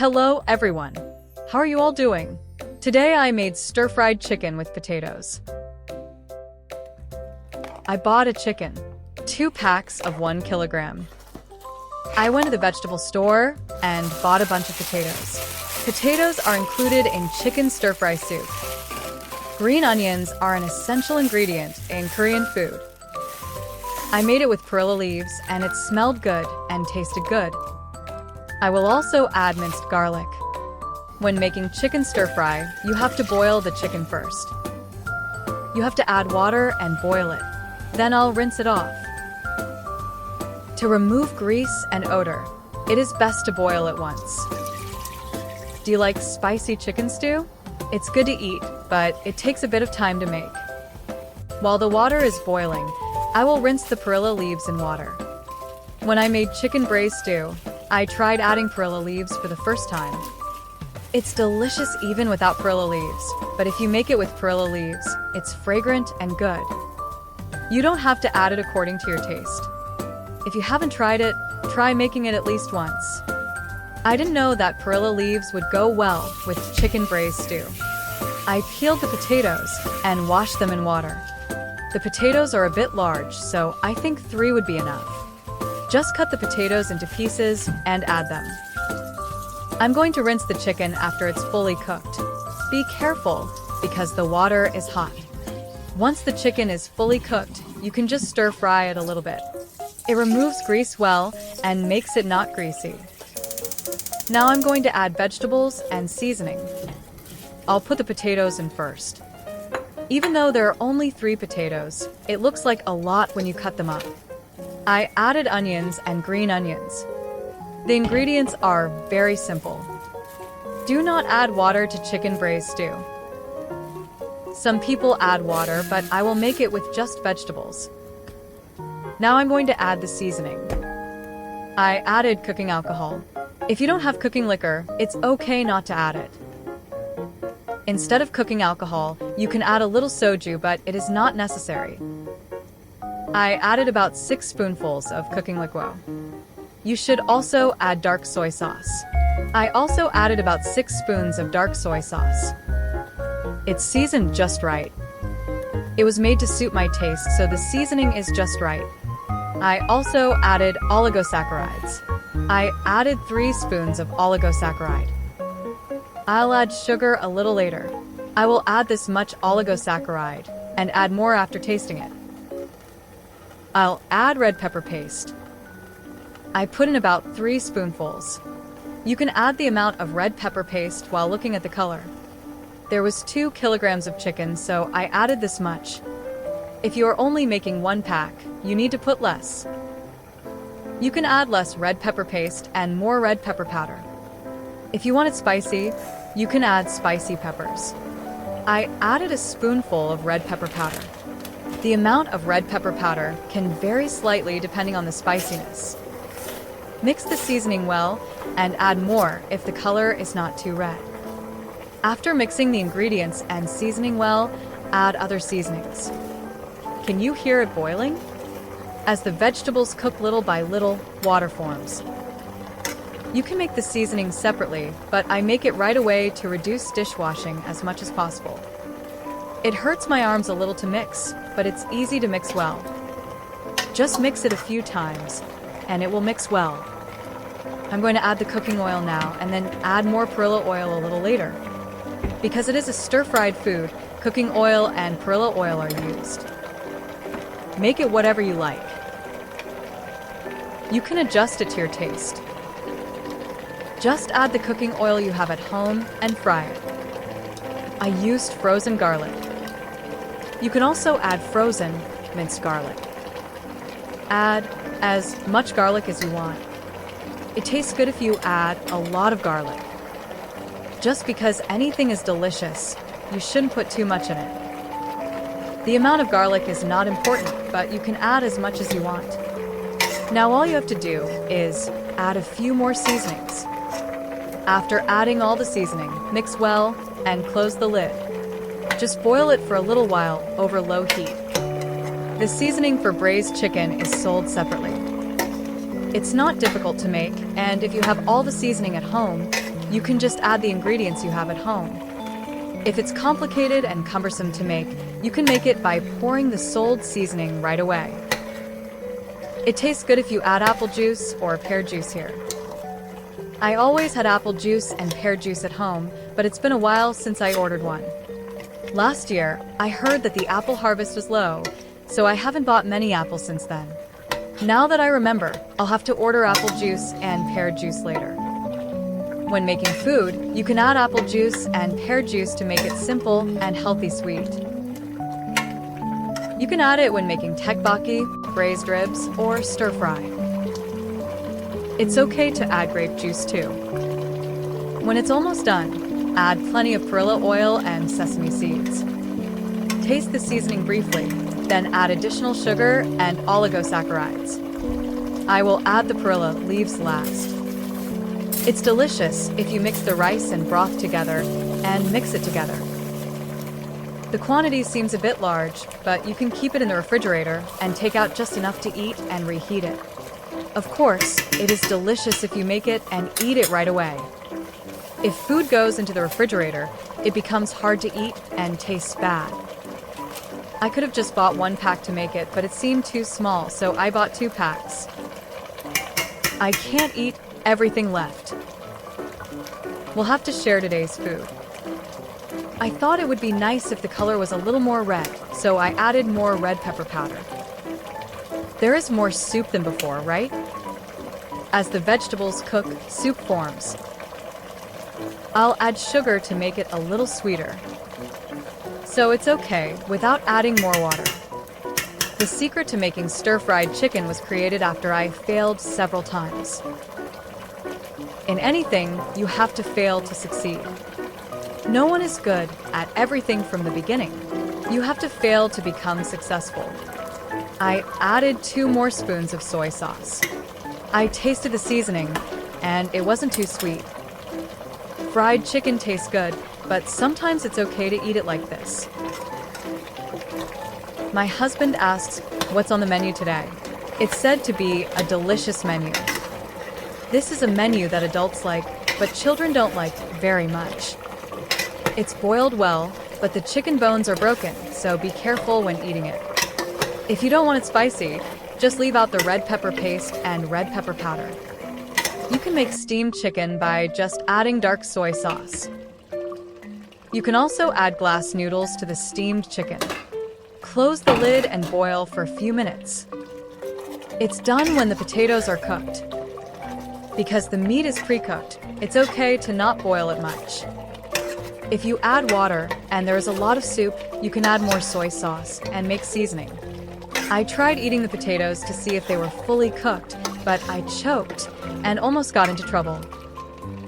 Hello, everyone. How are you all doing? Today I made stir-fried chicken with potatoes. I bought a chicken, 2 packs of 1 kilogram. I went to the vegetable store and bought a bunch of potatoes. Potatoes are included in chicken stir-fry soup. Green onions are an essential ingredient in Korean food. I made it with perilla leaves and it smelled good and tasted good. I will also add minced garlic. When making chicken stir-fry, you have to boil the chicken first. You have to add water and boil it. Then I'll rinse it off. To remove grease and odor, it is best to boil it once. Do you like spicy chicken stew? It's good to eat, but it takes a bit of time to make. While the water is boiling, I will rinse the perilla leaves in water. When I made chicken braised stew, I tried adding perilla leaves for the first time. It's delicious even without perilla leaves, but if you make it with perilla leaves, it's fragrant and good. You don't have to add it according to your taste. If you haven't tried it, try making it at least once. I didn't know that perilla leaves would go well with chicken braised stew. I peeled the potatoes and washed them in water. The potatoes are a bit large, so I think 3 would be enough. Just cut the potatoes into pieces and add them. I'm going to rinse the chicken after it's fully cooked. Be careful because the water is hot. Once the chicken is fully cooked, you can just stir fry it a little bit. It removes grease well and makes it not greasy. Now I'm going to add vegetables and seasoning. I'll put the potatoes in first. Even though there are only 3 potatoes, it looks like a lot when you cut them up. I added onions and green onions. The ingredients are very simple. Do not add water to chicken braised stew. Some people add water, but I will make it with just vegetables. Now I'm going to add the seasoning. I added cooking alcohol. If you don't have cooking liquor, it's okay not to add it. Instead of cooking alcohol, you can add a little soju, but it is not necessary. I added about 6 spoonfuls of cooking liquid. You should also add dark soy sauce. I also added about 6 spoons of dark soy sauce. It's seasoned just right. It was made to suit my taste, so the seasoning is just right. I also added oligosaccharides. I added 3 spoons of oligosaccharide. I'll add sugar a little later. I will add this much oligosaccharide and add more after tasting it. I'll add red pepper paste. I put in about 3 spoonfuls. You can add the amount of red pepper paste while looking at the color. There was 2 kilograms of chicken, so I added this much. If you are only making 1 pack, you need to put less. You can add less red pepper paste and more red pepper powder. If you want it spicy, you can add spicy peppers. I added a spoonful of red pepper powder. The amount of red pepper powder can vary slightly depending on the spiciness. Mix the seasoning well and add more if the color is not too red. After mixing the ingredients and seasoning well, add other seasonings. Can you hear it boiling? As the vegetables cook little by little, water forms. You can make the seasoning separately, but I make it right away to reduce dishwashing as much as possible. It hurts my arms a little to mix, but it's easy to mix well. Just mix it a few times, and it will mix well. I'm going to add the cooking oil now, and then add more perilla oil a little later. Because it is a stir-fried food, cooking oil and perilla oil are used. Make it whatever you like. You can adjust it to your taste. Just add the cooking oil you have at home and fry it. I used frozen garlic. You can also add frozen minced garlic. Add as much garlic as you want. It tastes good if you add a lot of garlic. Just because anything is delicious, you shouldn't put too much in it. The amount of garlic is not important, but you can add as much as you want. Now all you have to do is add a few more seasonings. After adding all the seasoning, mix well and close the lid. Just boil it for a little while over low heat. The seasoning for braised chicken is sold separately. It's not difficult to make, and if you have all the seasoning at home, you can just add the ingredients you have at home. If it's complicated and cumbersome to make, you can make it by pouring the sold seasoning right away. It tastes good if you add apple juice or pear juice here. I always had apple juice and pear juice at home, but it's been a while since I ordered one. Last year, I heard that the apple harvest was low, so I haven't bought many apples since then. Now that I remember, I'll have to order apple juice and pear juice later. When making food, you can add apple juice and pear juice to make it simple and healthy sweet. You can add it when making tteokbokki, braised ribs, or stir fry. It's okay to add grape juice too. When it's almost done, add plenty of perilla oil and sesame seeds. Taste the seasoning briefly, then add additional sugar and oligosaccharides. I will add the perilla leaves last. It's delicious if you mix the rice and broth together and mix it together. The quantity seems a bit large, but you can keep it in the refrigerator and take out just enough to eat and reheat it. Of course, it is delicious if you make it and eat it right away. If food goes into the refrigerator, it becomes hard to eat and tastes bad. I could have just bought 1 pack to make it, but it seemed too small, so I bought 2 packs. I can't eat everything left. We'll have to share today's food. I thought it would be nice if the color was a little more red, so I added more red pepper powder. There is more soup than before, right? As the vegetables cook, soup forms. I'll add sugar to make it a little sweeter. So it's okay without adding more water. The secret to making stir-fried chicken was created after I failed several times. In anything, you have to fail to succeed. No one is good at everything from the beginning. You have to fail to become successful. I added 2 more spoons of soy sauce. I tasted the seasoning, and it wasn't too sweet. Fried chicken tastes good, but sometimes it's okay to eat it like this. My husband asks, what's on the menu today? It's said to be a delicious menu. This is a menu that adults like, but children don't like very much. It's boiled well, but the chicken bones are broken, so be careful when eating it. If you don't want it spicy, just leave out the red pepper paste and red pepper powder. You can make steamed chicken by just adding dark soy sauce. You can also add glass noodles to the steamed chicken. Close the lid and boil for a few minutes. It's done when the potatoes are cooked. Because the meat is pre-cooked, it's okay to not boil it much. If you add water and there is a lot of soup, you can add more soy sauce and make seasoning. I tried eating the potatoes to see if they were fully cooked, but I choked and almost got into trouble.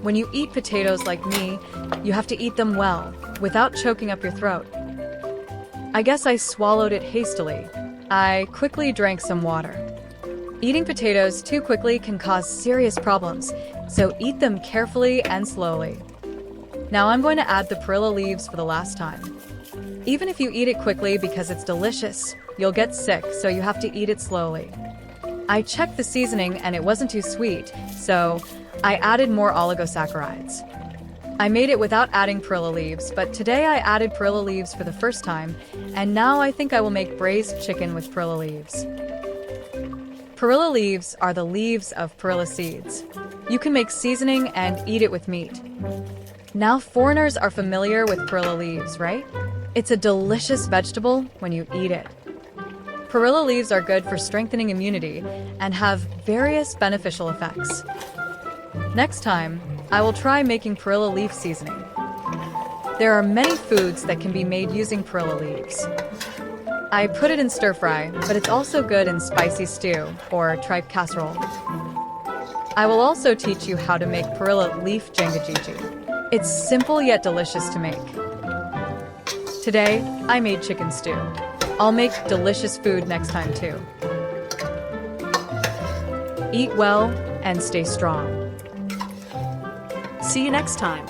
When you eat potatoes like me, you have to eat them well, without choking up your throat. I guess I swallowed it hastily. I quickly drank some water. Eating potatoes too quickly can cause serious problems, so eat them carefully and slowly. Now I'm going to add the perilla leaves for the last time. Even if you eat it quickly because it's delicious, you'll get sick, so you have to eat it slowly. I checked the seasoning and it wasn't too sweet, so I added more oligosaccharides. I made it without adding perilla leaves, but today I added perilla leaves for the first time, and now I think I will make braised chicken with perilla leaves. Perilla leaves are the leaves of perilla seeds. You can make seasoning and eat it with meat. Now foreigners are familiar with perilla leaves, right? It's a delicious vegetable when you eat it. Perilla leaves are good for strengthening immunity and have various beneficial effects. Next time, I will try making perilla leaf seasoning. There are many foods that can be made using perilla leaves. I put it in stir fry, but it's also good in spicy stew or tripe casserole. I will also teach you how to make perilla leaf jangajiji. It's simple yet delicious to make. Today, I made chicken stew. I'll make delicious food next time too. Eat well and stay strong. See you next time.